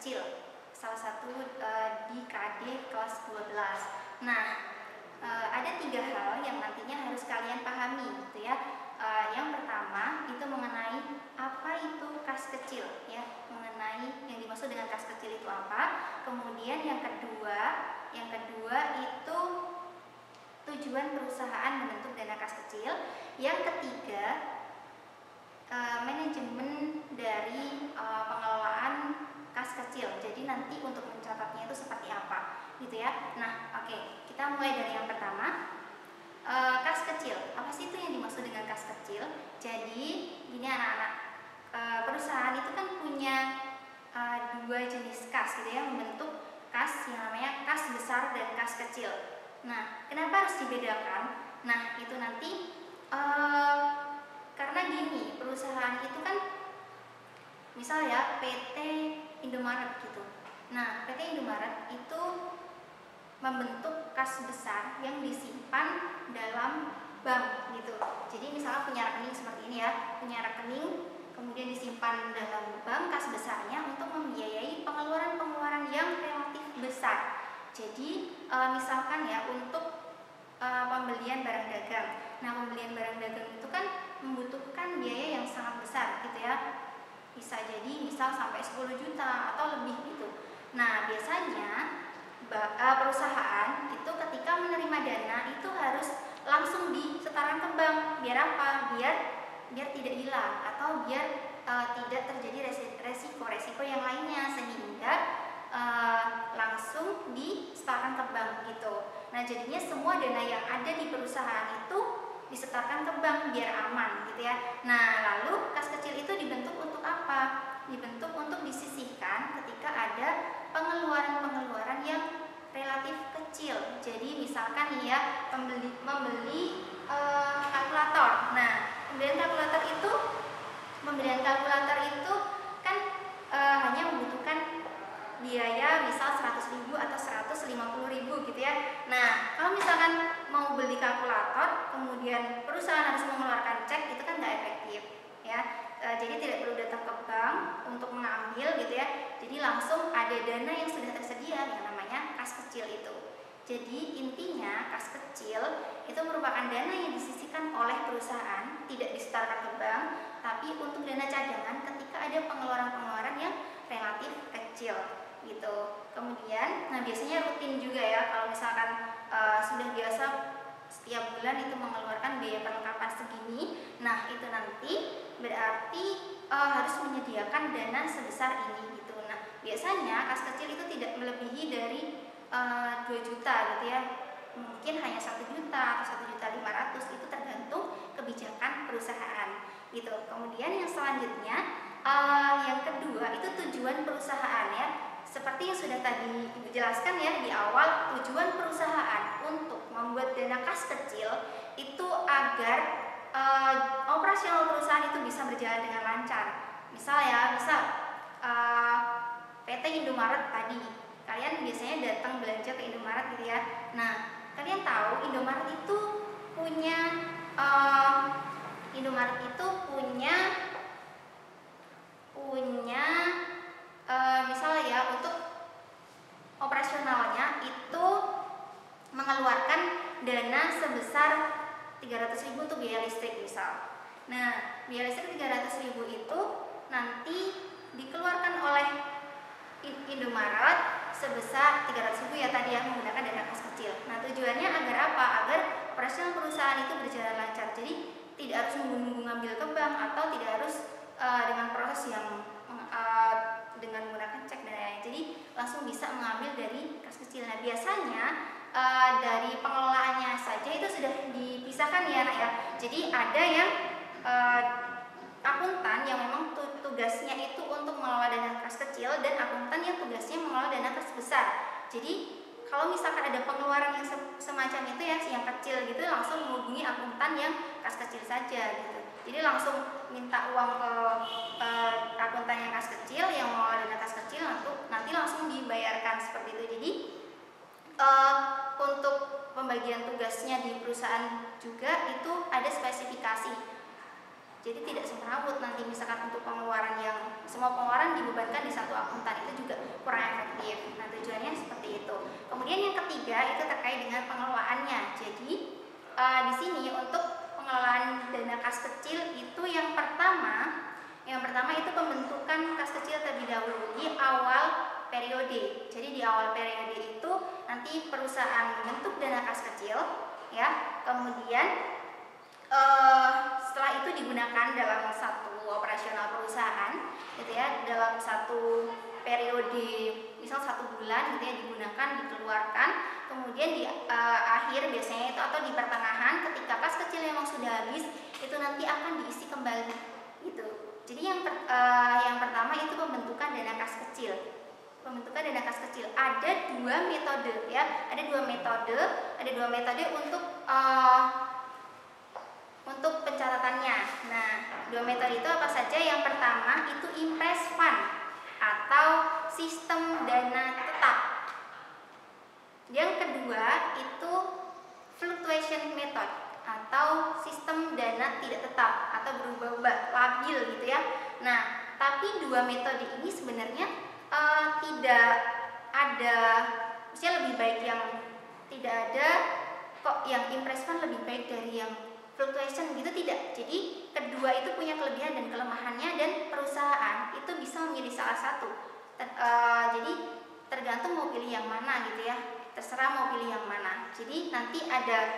kecil, salah satu di KD kelas 12. Nah, ada 3 hal yang nantinya harus kalian pahami gitu ya. Yang pertama itu mengenai apa itu kas kecil ya, mengenai yang dimaksud dengan kas kecil itu apa. Kemudian yang kedua itu tujuan perusahaan membentuk dana kas kecil. Yang ketiga, manajemen dari pengelolaan kas kecil. Jadi nanti untuk mencatatnya itu seperti apa gitu ya. Nah, oke, kita mulai dari yang pertama. Kas kecil, apa sih itu yang dimaksud dengan kas kecil? Jadi gini anak-anak, perusahaan itu kan punya 2 jenis kas gitu ya, membentuk kas yang namanya kas besar dan kas kecil. Nah, kenapa harus dibedakan? Nah, itu nanti karena gini, perusahaan itu kan misal ya PT Indomaret gitu. Nah, PT Indomaret itu membentuk kas besar yang disimpan dalam bank gitu. Jadi misalnya punya rekening seperti ini ya, punya rekening kemudian disimpan dalam bank kas besarnya untuk membiayai pengeluaran-pengeluaran yang relatif besar. Jadi misalkan ya untuk pembelian barang dagang. Nah, pembelian barang dagang itu kan membutuhkan biaya yang sangat besar gitu ya. Bisa jadi misal sampai 10 juta atau lebih gitu. Nah, biasanya perusahaan itu ketika menerima dana itu harus langsung disetorkan ke bank. Biar apa? Biar tidak hilang atau biar tidak terjadi resiko yang lainnya, sehingga langsung disetorkan ke bank gitu. Nah, jadinya semua dana yang ada di perusahaan itu disetorkan ke bank biar aman gitu ya. Nah, lalu kas kecil itu dibentuk untuk apa? Dibentuk untuk disisihkan ketika ada pengeluaran-pengeluaran yang relatif kecil. Jadi misalkan nih ya, membeli kalkulator. Nah, pembelian kalkulator itu kan hanya membutuhkan biaya misal 100.000 atau 150.000 gitu ya. Nah, kalau misalkan mau beli kalkulator kemudian perusahaan harus mengeluarkan cek, itu kan nggak efektif ya. Jadi tidak perlu datang ke bank untuk mengambil gitu ya. Jadi langsung ada dana yang sudah tersedia yang namanya kas kecil itu. Jadi intinya kas kecil itu merupakan dana yang disisihkan oleh perusahaan, tidak disetorkan ke bank, tapi untuk dana cadangan ketika ada pengeluaran-pengeluaran yang relatif kecil gitu. Kemudian, nah biasanya rutin juga ya kalau misalkan sudah biasa setiap bulan itu mengeluarkan biaya perlengkapan segini. Nah, itu nanti berarti harus menyediakan dana sebesar ini gitu. Nah, biasanya kas kecil itu tidak melebihi dari 2 juta gitu ya. Mungkin hanya 1 juta atau 1.500.000, itu tergantung kebijakan perusahaan gitu. Kemudian yang selanjutnya yang kedua itu tujuan perusahaan ya. Seperti yang sudah tadi Ibu jelaskan ya di awal, tujuan perusahaan untuk membuat dana kas kecil itu agar operasional perusahaan itu bisa berjalan dengan lancar. Misal PT Indomaret tadi, kalian biasanya datang belanja ke Indomaret gitu ya. Nah, kalian tahu Indomaret itu punya misalnya ya untuk operasionalnya itu mengeluarkan dana sebesar 300.000 untuk biaya listrik misal. Nah, biaya listrik 300.000 itu nanti dikeluarkan oleh Indomaret sebesar 300.000 ya tadi ya, menggunakan dana kas kecil. Nah, tujuannya agar apa? Agar operasional perusahaan itu berjalan lancar. Jadi tidak harus menunggu ngambil ke bank atau tidak harus dengan proses yang dengan menggunakan cek dan lain-lain. Jadi langsung bisa mengambil dari kas kecil. Nah, biasanya dari pengelolaannya saja itu sudah dipisahkan ya anak ya. Jadi ada yang akuntan yang memang tugasnya itu untuk mengelola dana kas kecil, dan akuntan yang tugasnya mengelola dana kas besar. Jadi kalau misalkan ada pengeluaran yang semacam itu ya, yang kecil gitu, langsung menghubungi akuntan yang kas kecil saja gitu. Jadi langsung minta uang ke akuntan yang kas kecil, yang mengelola dana kas kecil, nanti langsung dibayarkan seperti itu. Jadi untuk pembagian tugasnya di perusahaan juga itu ada spesifikasi. Jadi tidak semrawut nanti misalkan untuk pengeluaran yang semua pengeluaran dibebankan di satu akuntan, itu juga kurang efektif. Nah, tujuannya seperti itu. Kemudian yang ketiga itu terkait dengan pengelolaannya. Jadi di sini untuk pengelolaan dana kas kecil itu yang pertama itu pembentukan kas kecil terlebih dahulu di awal periode. Jadi di awal periode itu nanti perusahaan membentuk dana kas kecil, ya. Kemudian setelah itu digunakan dalam satu operasional perusahaan, gitu ya, dalam satu periode, misal 1 bulan, gitu ya, digunakan, dikeluarkan. Kemudian di akhir biasanya itu atau di pertengahan, ketika kas kecil memang sudah habis, itu nanti akan diisi kembali, gitu. Jadi yang pertama itu pembentukan dana kas kecil. Pembentukan dana kas kecil ada dua metode, ya, ada dua metode untuk pencatatannya. Nah, dua metode itu apa saja? Yang pertama itu impress fund atau sistem dana tetap. Yang kedua itu fluctuation method atau sistem dana tidak tetap atau berubah-ubah, labil, gitu ya. Nah, tapi dua metode ini sebenarnya tidak ada, maksudnya lebih baik yang tidak ada kok yang impress fund lebih baik dari yang fluctuation, gitu, tidak. Jadi kedua itu punya kelebihan dan kelemahannya, dan perusahaan itu bisa memilih salah satu. Jadi tergantung mau pilih yang mana, gitu ya, terserah mau pilih yang mana. Jadi nanti ada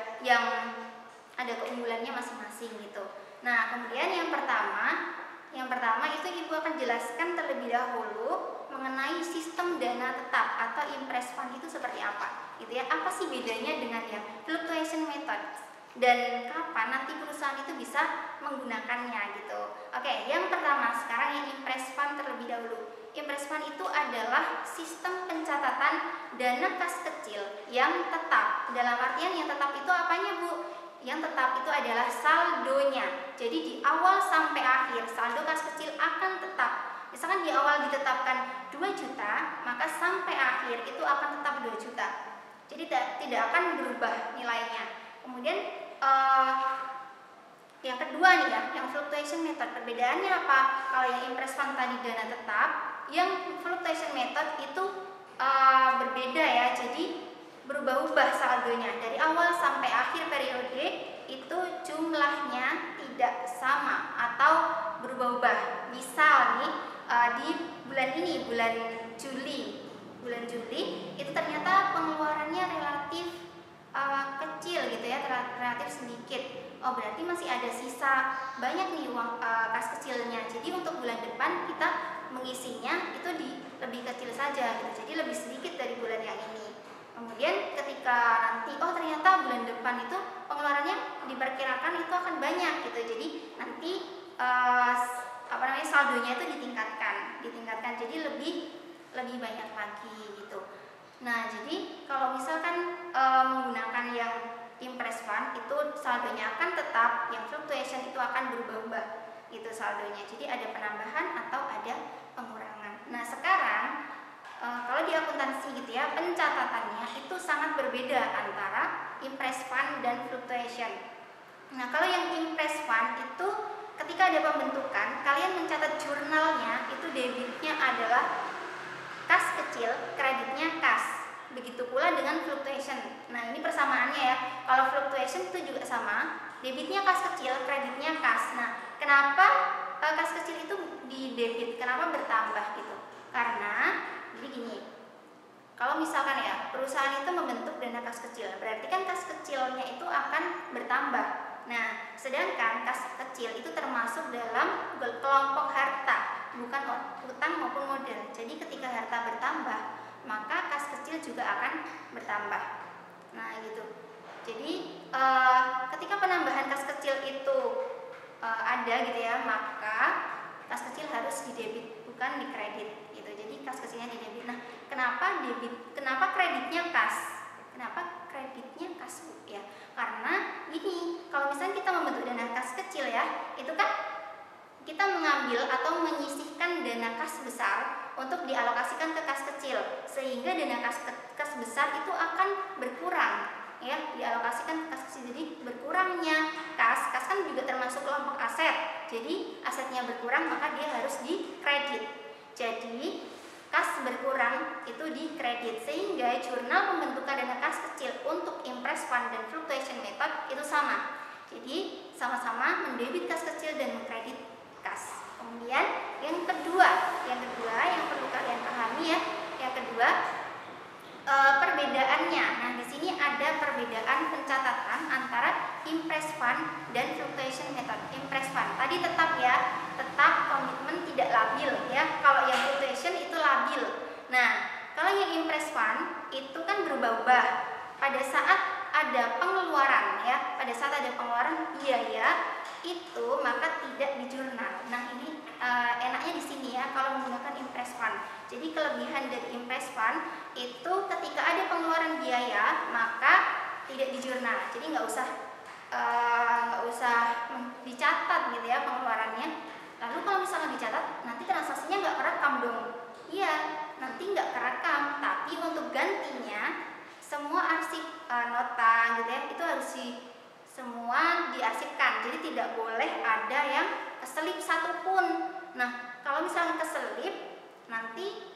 keunggulannya masing-masing, gitu. Nah, kemudian yang pertama itu Ibu akan jelaskan terlebih dahulu mengenai sistem dana tetap atau impress fund itu seperti apa, gitu ya. Apa sih bedanya dengan yang fluctuation method dan kapan nanti perusahaan itu bisa menggunakannya, gitu. Oke, yang pertama sekarang yang impress fund terlebih dahulu. Impress fund itu adalah sistem pencatatan dana kas kecil yang tetap. Dalam artian yang tetap itu apanya, Bu? Yang tetap itu adalah saldonya. Jadi di awal sampai akhir saldo kas kecil akan tetap. Misalkan di awal ditetapkan 2 juta, maka sampai akhir itu akan tetap 2 juta. Jadi tidak akan berubah nilainya. Kemudian yang kedua nih ya, yang fluctuation method. Perbedaannya apa? Kalau yang impress fund tadi dana tetap, yang fluctuation method itu berbeda ya. Jadi berubah-ubah saldonya dari awal sampai akhir periode itu jumlahnya tidak sama atau berubah-ubah. Misal nih di bulan ini, bulan Juli itu ternyata pengeluarannya relatif kecil, gitu ya, relatif sedikit. Oh, berarti masih ada sisa banyak nih uang kas kecilnya. Jadi untuk bulan depan kita mengisinya itu lebih kecil saja, gitu. Jadi lebih sedikit dari bulan yang ini. Kemudian ketika nanti ternyata bulan depan itu pengeluarannya diperkirakan itu akan banyak, gitu. Jadi nanti saldonya itu ditingkatkan. Jadi lebih banyak lagi, gitu. Nah, jadi kalau misalkan menggunakan yang impress fund itu saldonya akan tetap, yang fluctuation itu akan berubah-ubah, gitu saldonya. Jadi ada penambahan atau ada pengurangan. Nah, sekarang kalau di akuntansi, gitu ya, pencatatannya itu sangat berbeda antara impress fund dan fluctuation. Nah, kalau yang impress fund itu ketika ada pembentukan, kalian mencatat jurnalnya itu debitnya adalah kas kecil, kreditnya kas. Begitu pula dengan fluctuation. Nah, ini persamaannya ya. Kalau fluctuation itu juga sama, debitnya kas kecil, kreditnya kas. Nah, kenapa kas kecil itu di debit? Kenapa bertambah, gitu? Karena jadi gini. Kalau misalkan ya, perusahaan itu membentuk dana kas kecil, berarti kan kas kecilnya itu akan bertambah. Nah, sedangkan kas kecil itu termasuk dalam kelompok harta, bukan utang maupun modal. Jadi ketika harta bertambah, maka kas kecil juga akan bertambah. Nah, gitu. Jadi ketika penambahan kas kecil itu ada, gitu ya, maka kas kecil harus didebit, bukan dikredit, gitu. Jadi kas kecilnya didebit. Nah, kenapa kreditnya kas? Kenapa kreditnya kas, Bu? Ya, karena gini, kalau misalnya kita membentuk dana kas kecil ya, itu kan kita mengambil atau menyisihkan dana kas besar untuk dialokasikan ke kas kecil, sehingga dana kas besar itu akan berkurang, ya, dialokasikan ke kas kecil. Jadi berkurangnya kas kan juga termasuk kelompok aset. Jadi asetnya berkurang, maka dia harus dikredit. kredit, sehingga jurnal pembentukan dana kas kecil untuk impress fund dan fluctuation method itu sama. Jadi sama-sama mendebit kas kecil dan mengkredit kas. Kemudian yang kedua yang perlu kalian pahami ya, yang kedua perbedaannya. Nah, di sini ada perbedaan pencatatan antara impress fund dan fluctuation method. Impress fund tadi tetap komitmen tidak labil ya. Kalau yang fluctuation itu labil. Nah, kalau yang impress fund itu kan berubah-ubah pada saat ada pengeluaran ya. Pada saat ada pengeluaran biaya itu maka tidak di jurnal. Nah, ini enaknya di sini ya kalau menggunakan impress fund. Jadi kelebihan dari impress fund itu ketika ada pengeluaran biaya maka tidak di jurnal. Jadi nggak usah dicatat gitu ya pengeluarannya. Lalu kalau misalnya dicatat nanti transaksinya nggak kerekam dong. Iya, nanti nggak kerekam. Tapi untuk gantinya semua arsip nota gitu ya itu harus semua diarsipkan. Jadi tidak boleh ada yang keselip satupun. Nah, kalau misalnya keselip nanti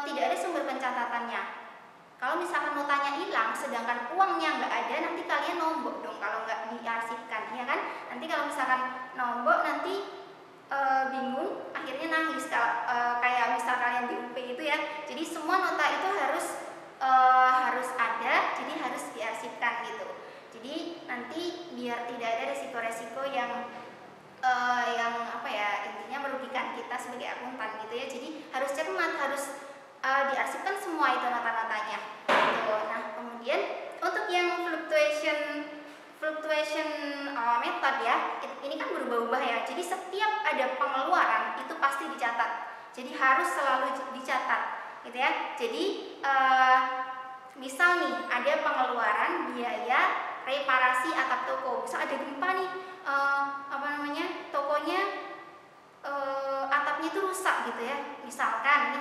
tidak ada sumber pencatatannya. Kalau misalkan notanya hilang sedangkan uangnya nggak ada, nanti kalian nombok dong kalau nggak diarsipkan, ya kan? Nanti kalau misalkan nombok nanti bingung, akhirnya nangis kayak misal kalian di UP itu ya. Jadi semua nota itu harus ada, jadi harus diarsipkan gitu. Jadi nanti biar tidak ada resiko-resiko yang intinya merugikan kita sebagai akuntan gitu ya. Jadi harus cermat, harus diarsipkan semua itu nota-notanya gitu. Nah, kemudian untuk yang fluctuation method ya, ini kan berubah-ubah ya. Jadi setiap ada pengeluaran itu pasti dicatat. Jadi harus selalu dicatat gitu ya. Jadi misal nih ada pengeluaran biaya reparasi atap toko. Misal ada gempa nih, tokonya atapnya itu rusak gitu ya. Misalkan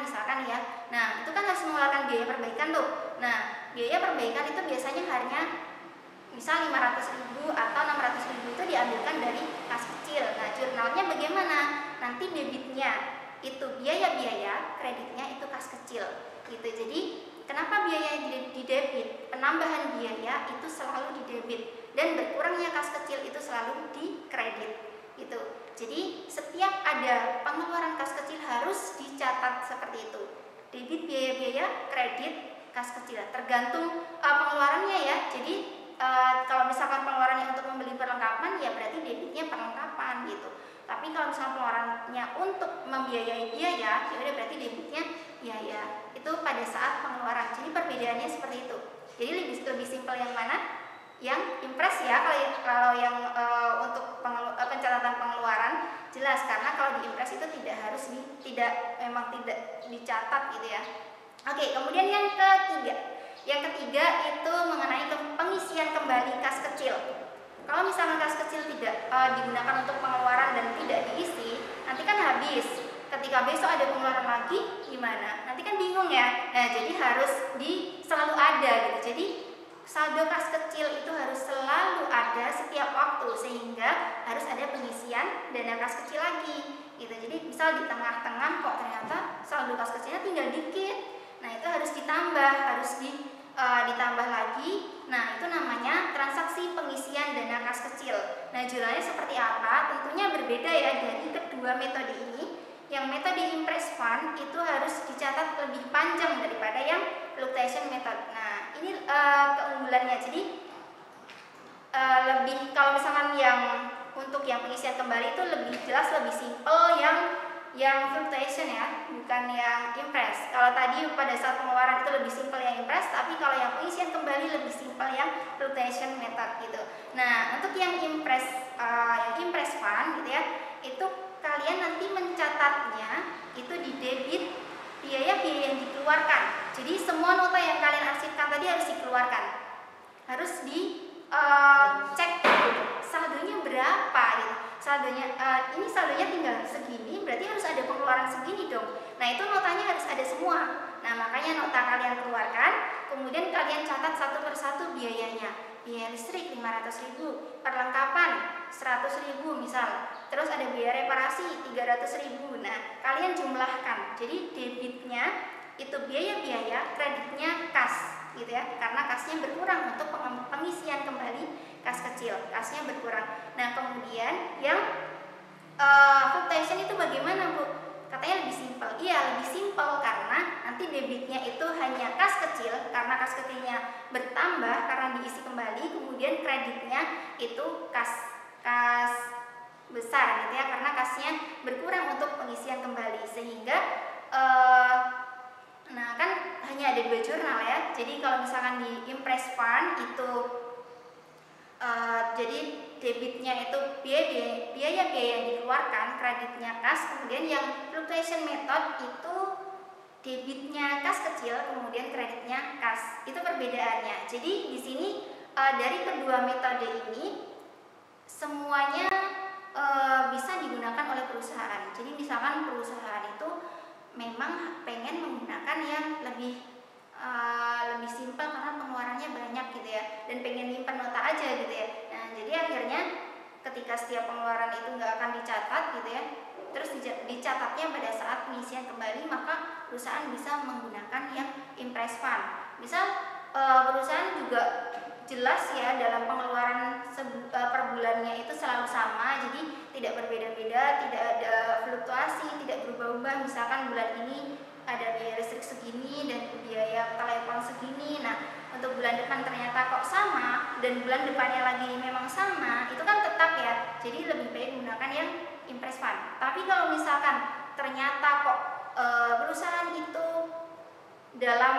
ya. Nah, itu kan harus mengeluarkan biaya perbaikan tuh. Nah, biaya perbaikan itu biasanya harinya misal 500.000 atau 600.000 itu diambilkan dari kas kecil. Nah, jurnalnya bagaimana? Nanti debitnya itu biaya-biaya, kreditnya itu kas kecil gitu. Jadi kenapa biaya didebit? Penambahan biaya itu selalu didebit dan berkurangnya kas kecil itu selalu dikredit gitu. Jadi setiap ada pengeluaran kas kecil harus dicatat seperti itu. Debit biaya-biaya, kredit kas kecil. Tergantung pengeluarannya ya. Jadi kalau misalkan pengeluarannya untuk membeli perlengkapan ya berarti debitnya perlengkapan gitu. Tapi kalau misalkan pengeluarannya untuk membiayai biaya ya udah berarti debitnya biaya. Itu pada saat pengeluaran. Jadi perbedaannya seperti itu. Jadi lebih simpel yang mana? Yang impress ya. Kalau yang untuk pencatatan pengeluaran jelas, karena kalau di impress itu memang tidak dicatat gitu ya. Oke, kemudian yang ketiga itu mengenai pengisian kembali kas kecil. Kalau misalnya kas kecil tidak digunakan untuk pengeluaran dan tidak diisi, nanti kan habis. Ketika besok ada pengeluaran lagi gimana? Nanti kan bingung ya. Nah, jadi harus selalu ada gitu. Jadi saldo kas kecil itu harus selalu ada setiap waktu, sehingga harus ada pengisian dana kas kecil lagi gitu. Jadi misal di tengah-tengah kok ternyata saldo kas kecilnya tinggal dikit, nah itu harus ditambah ditambah lagi. Nah, itu namanya transaksi pengisian dana kas kecil. Nah, jurnalnya seperti apa? Tentunya berbeda ya dari kedua metode ini. Yang metode impress fund itu harus dicatat lebih panjang daripada yang fluctuation method. Nah, ini keunggulannya. Jadi lebih, kalau misalkan untuk yang pengisian kembali itu lebih jelas, lebih simple yang fluctuation ya, bukan yang impress. Kalau tadi pada saat pengeluaran itu lebih simple yang impress, tapi kalau yang pengisian kembali lebih simple yang fluctuation method gitu. Nah, untuk yang impress fund gitu ya, itu kalian nanti mencatatnya itu di debit biaya-biaya yang dikeluarkan. Jadi semua nota yang kalian arsipkan tadi harus dikeluarkan, harus dicek saldonya berapa gitu. Ini saldonya tinggal segini, berarti harus ada pengeluaran segini dong. Nah, itu notanya harus ada semua. Nah, makanya nota kalian keluarkan, kemudian kalian catat satu persatu biayanya. Biaya listrik 500.000, perlengkapan 100.000 misal. Terus ada biaya reparasi 300.000. Nah, kalian jumlahkan. Jadi debitnya itu biaya-biaya, kreditnya kas gitu ya, karena kasnya berkurang untuk pengisian kembali kas kecil, kasnya berkurang. Nah kemudian yang fluctuation itu bagaimana Bu? Katanya lebih simpel. Iya, lebih simpel karena nanti debitnya itu hanya kas kecil, karena kas kecilnya bertambah karena diisi kembali, kemudian kreditnya itu kas besar gitu ya, karena kasnya berkurang untuk pengisian kembali. Sehingga nah kan hanya ada 2 jurnal ya. Jadi kalau misalkan di Impress Fund itu jadi debitnya itu biaya-biaya yang dikeluarkan, kreditnya kas, kemudian yang fluctuation method itu debitnya kas kecil, kemudian kreditnya kas. Itu perbedaannya. Jadi di sini dari kedua metode ini semuanya bisa digunakan oleh perusahaan. Jadi misalkan perusahaan itu memang pengen menggunakan yang lebih simpel karena pengeluarannya banyak gitu ya, dan pengen nyimpen nota aja gitu ya. Nah jadi akhirnya ketika setiap pengeluaran itu nggak akan dicatat gitu ya, terus dicatatnya pada saat pengisian kembali, maka perusahaan bisa menggunakan yang Impress Fund. Misal perusahaan juga jelas ya dalam pengeluaran per bulannya itu selalu sama, jadi tidak berbeda-beda, tidak ada fluktuasi, tidak berubah-ubah. Misalkan bulan ini ada biaya listrik segini dan biaya telepon segini, nah untuk bulan depan ternyata kok sama dan bulan depannya lagi memang sama, itu kan tetap ya. Jadi lebih baik menggunakan yang Impress Fund. Tapi kalau misalkan ternyata kok perusahaan itu dalam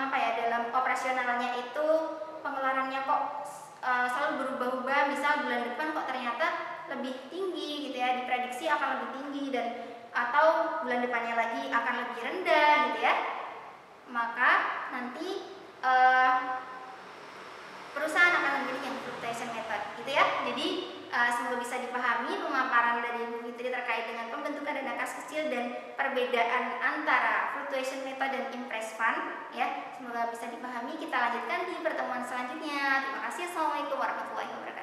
dalam operasionalnya itu pengeluarannya kok selalu berubah-ubah, misal bulan depan kok ternyata lebih tinggi gitu ya, diprediksi akan lebih tinggi, dan atau bulan depannya lagi akan lebih rendah gitu ya, maka nanti perusahaan akan memilih yang fluctuation method gitu ya. Jadi semoga bisa dipahami pemaparan dari Bu Fitri terkait dengan pembentukan dana kas kecil dan perbedaan antara fluctuation method dan Impress Fund ya. Semoga bisa dipahami. Kita lanjutkan di pertemuan selanjutnya. Terima kasih. Assalamualaikum warahmatullahi wabarakatuh.